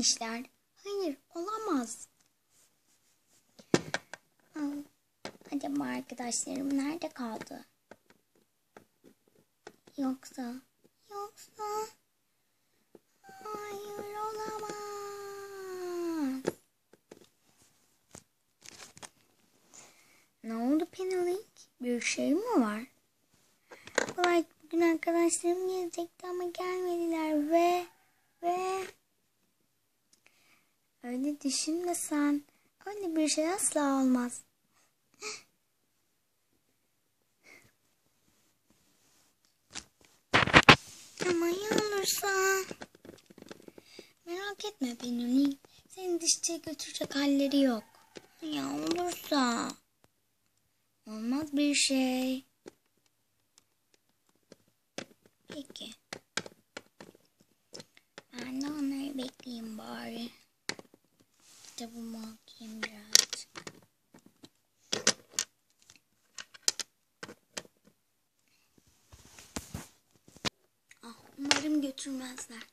inmişler. Hayır, olamaz. Acaba arkadaşlarım nerede kaldı? Yoksa hayır, olamaz. Ne oldu Penelope? Bir şey mi var? Belki bugün arkadaşlarım gelecekti ama gelmediler ve öyle düşünme sen. Öyle bir şey asla olmaz. Ama ya olursa? Merak etme Penelope. Seni dışarı götürecek halleri yok. Ya olursa? Olmaz bir şey. Peki. Ben de onları bekleyeyim bari. Kitabımı okuyayım birazcık. Umarım götürmezler.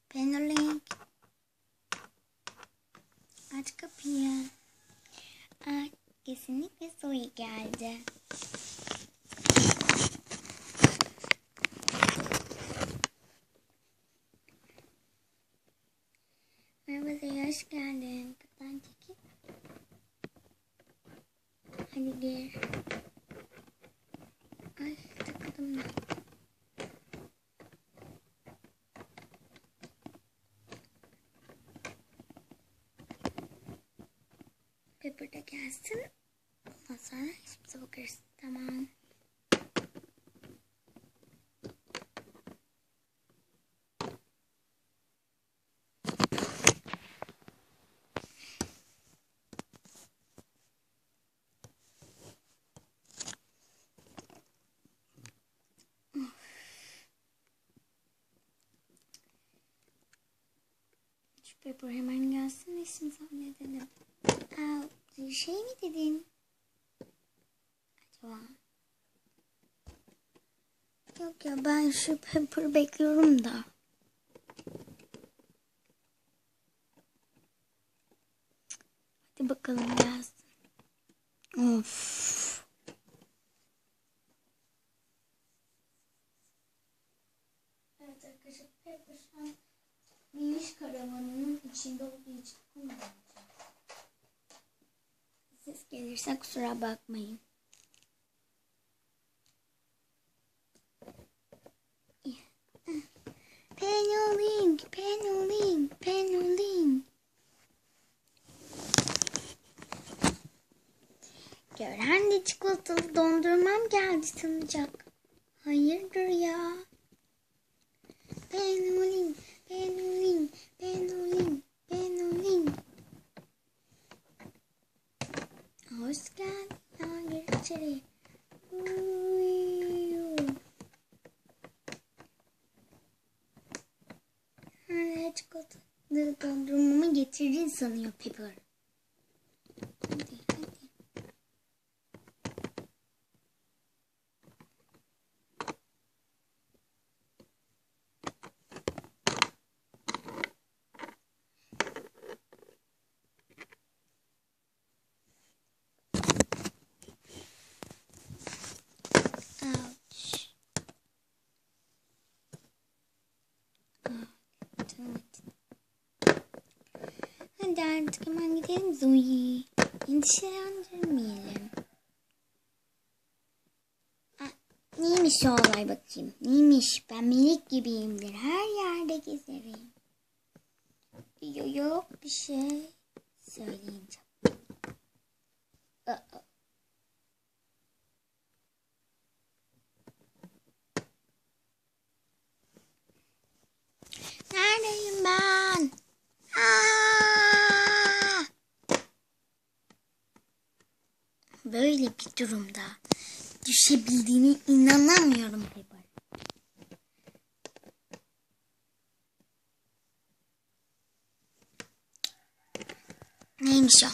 Penelope. Aç kapıyı. Kesinlikle Zoe geldi. Merhaba Zoe, hoş geldin. Kapıdan çekil. Hadi gir. Ay, takıldım da. Pepper da gelsin. Ondan sonra işimize bakarız. Tamam. Şu Pepper hemen gelsin, işimizi halledelim. Bir şey mi dedin? Acaba? Yok ya, ben şu Pepper bekliyorum da. Hadi bakalım gelsin. Of. Evet arkadaşlar, Pepper şu an Miniş karavanının içinde olduğu için kullanacağım. Ses gelirse kusura bakmayın. Penelope. Gören de çikolatalı dondurmam geldi sanacak. Hayırdır ya? Penelope. Hoş geldin. Gir içeri. Hala çikolatalı dondurmamı getirdin sanıyor Pepper. Hadi. Hadi artık hemen gidelim Zoe. Endişelendirmeyelim. Neymiş o olay bakayım? Neymiş? Ben melek gibiyimdir. Her yerde gezerim. Yok bir şey söyleyeceğim. Neredeyim ben? Böyle bir durumda düşebildiğine inanamıyorum Pepper. Neymiş o?